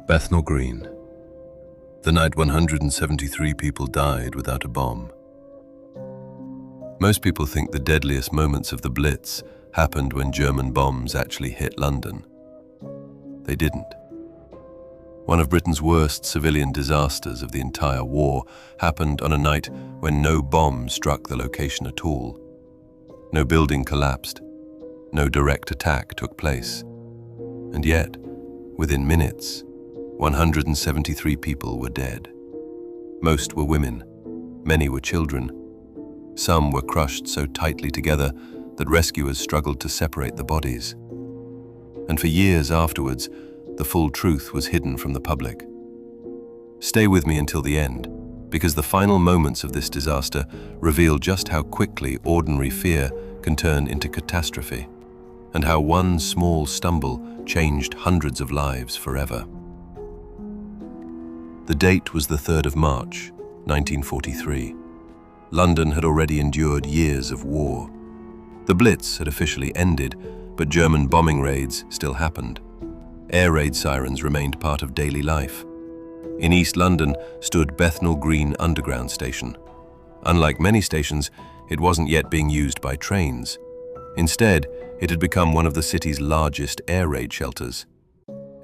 Bethnal Green, the night 173 people died without a bomb. Most people think the deadliest moments of the Blitz happened when German bombs actually hit London. They didn't. One of Britain's worst civilian disasters of the entire war happened on a night when no bomb struck the location at all. No building collapsed. No direct attack took place. And yet, within minutes, 173 people were dead. Most were women. Many were children. Some were crushed so tightly together that rescuers struggled to separate the bodies. And for years afterwards, the full truth was hidden from the public. Stay with me until the end, because the final moments of this disaster reveal just how quickly ordinary fear can turn into catastrophe, and how one small stumble changed hundreds of lives forever. The date was the 3rd of March, 1943. London had already endured years of war. The Blitz had officially ended, but German bombing raids still happened. Air raid sirens remained part of daily life. In East London stood Bethnal Green Underground Station. Unlike many stations, it wasn't yet being used by trains. Instead, it had become one of the city's largest air raid shelters.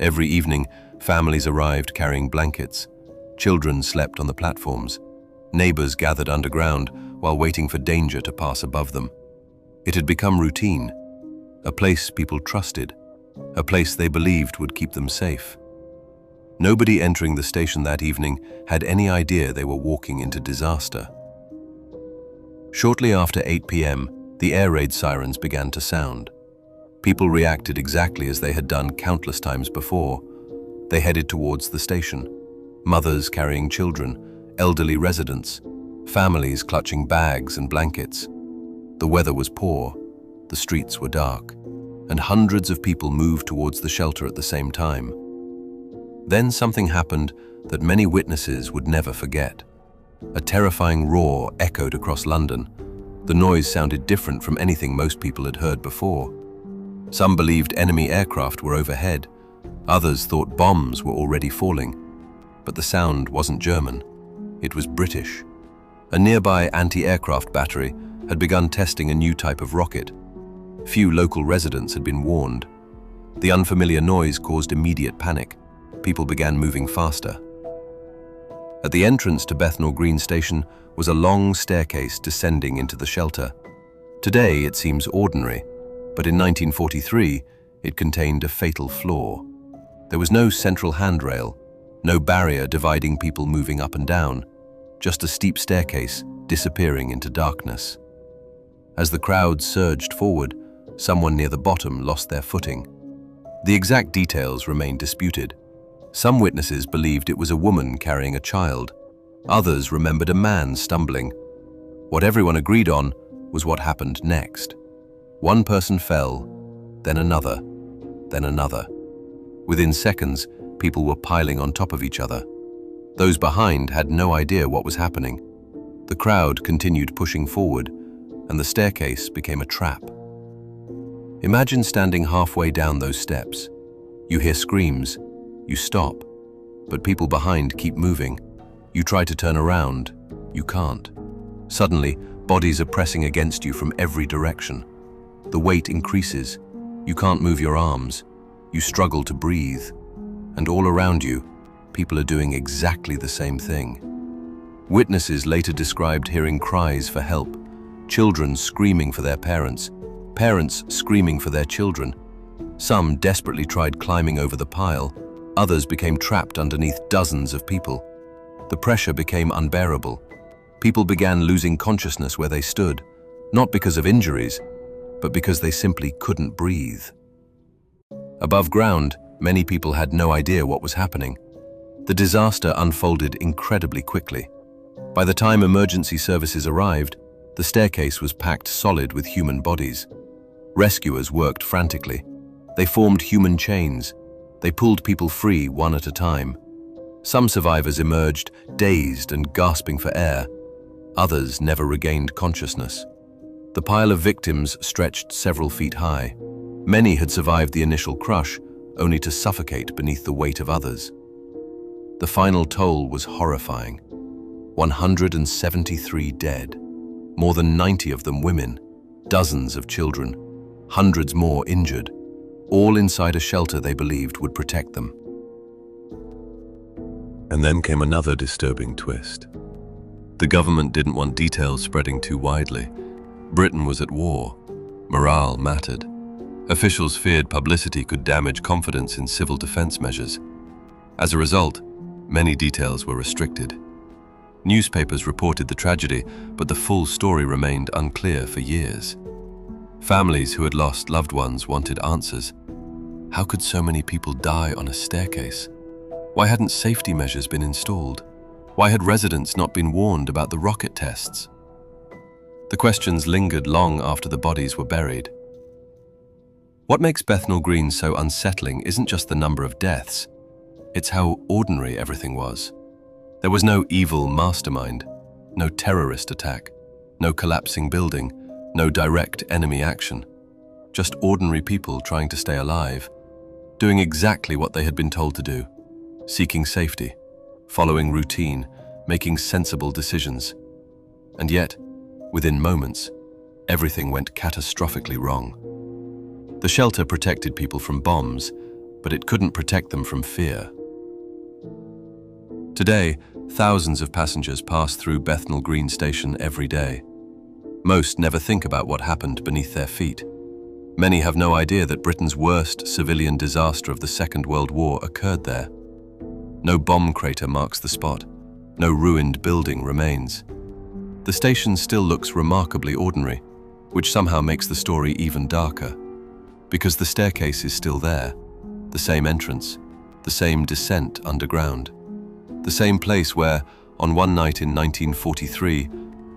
Every evening, families arrived carrying blankets. Children slept on the platforms. Neighbors gathered underground while waiting for danger to pass above them. It had become routine, a place people trusted, a place they believed would keep them safe. Nobody entering the station that evening had any idea they were walking into disaster. Shortly after 8 p.m., the air raid sirens began to sound. People reacted exactly as they had done countless times before. They headed towards the station. Mothers carrying children, elderly residents, families clutching bags and blankets. The weather was poor, the streets were dark, and hundreds of people moved towards the shelter at the same time. Then something happened that many witnesses would never forget. A terrifying roar echoed across London. The noise sounded different from anything most people had heard before. Some believed enemy aircraft were overhead. Others thought bombs were already falling. But the sound wasn't German. It was British. A nearby anti-aircraft battery had begun testing a new type of rocket. Few local residents had been warned. The unfamiliar noise caused immediate panic. People began moving faster. At the entrance to Bethnal Green Station was a long staircase descending into the shelter. Today it seems ordinary, but in 1943 it contained a fatal flaw. There was no central handrail, no barrier dividing people moving up and down, just a steep staircase disappearing into darkness. As the crowd surged forward, someone near the bottom lost their footing. The exact details remain disputed. Some witnesses believed it was a woman carrying a child. Others remembered a man stumbling. What everyone agreed on was what happened next. One person fell, then another, then another. Within seconds, people were piling on top of each other. Those behind had no idea what was happening. The crowd continued pushing forward, and the staircase became a trap. Imagine standing halfway down those steps. You hear screams. You stop, but people behind keep moving. You try to turn around. You can't. Suddenly, bodies are pressing against you from every direction. The weight increases. You can't move your arms. You struggle to breathe. And all around you, people are doing exactly the same thing. Witnesses later described hearing cries for help, children screaming for their parents, parents screaming for their children. Some desperately tried climbing over the pile. Others became trapped underneath dozens of people. The pressure became unbearable. People began losing consciousness where they stood, not because of injuries, but because they simply couldn't breathe. Above ground, many people had no idea what was happening. The disaster unfolded incredibly quickly. By the time emergency services arrived, the staircase was packed solid with human bodies. Rescuers worked frantically. They formed human chains. They pulled people free one at a time. Some survivors emerged, dazed and gasping for air. Others never regained consciousness. The pile of victims stretched several feet high. Many had survived the initial crush, only to suffocate beneath the weight of others. The final toll was horrifying. 173 dead, more than 90 of them women, dozens of children, hundreds more injured, all inside a shelter they believed would protect them. And then came another disturbing twist. The government didn't want details spreading too widely. Britain was at war. Morale mattered. Officials feared publicity could damage confidence in civil defense measures. As a result, many details were restricted. Newspapers reported the tragedy, but the full story remained unclear for years. Families who had lost loved ones wanted answers. How could so many people die on a staircase? Why hadn't safety measures been installed? Why had residents not been warned about the rocket tests? The questions lingered long after the bodies were buried. What makes Bethnal Green so unsettling isn't just the number of deaths, it's how ordinary everything was. There was no evil mastermind, no terrorist attack, no collapsing building, no direct enemy action. Just ordinary people trying to stay alive, doing exactly what they had been told to do, seeking safety, following routine, making sensible decisions. And yet, within moments, everything went catastrophically wrong. The shelter protected people from bombs, but it couldn't protect them from fear. Today, thousands of passengers pass through Bethnal Green Station every day. Most never think about what happened beneath their feet. Many have no idea that Britain's worst civilian disaster of the Second World War occurred there. No bomb crater marks the spot. No ruined building remains. The station still looks remarkably ordinary, which somehow makes the story even darker. Because the staircase is still there, the same entrance, the same descent underground. The same place where, on one night in 1943,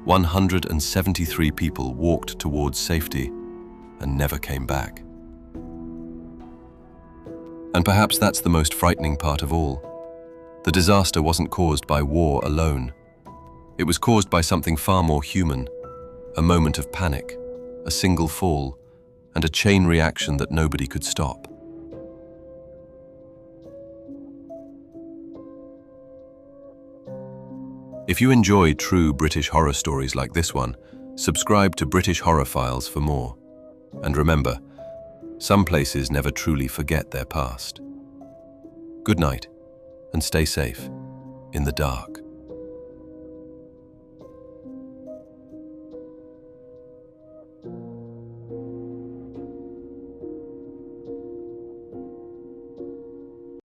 173 people walked towards safety and never came back. And perhaps that's the most frightening part of all. The disaster wasn't caused by war alone. It was caused by something far more human, a moment of panic, a single fall, and a chain reaction that nobody could stop. If you enjoy true British horror stories like this one, subscribe to British Horror Files for more. And remember, some places never truly forget their past. Good night, and stay safe in the dark.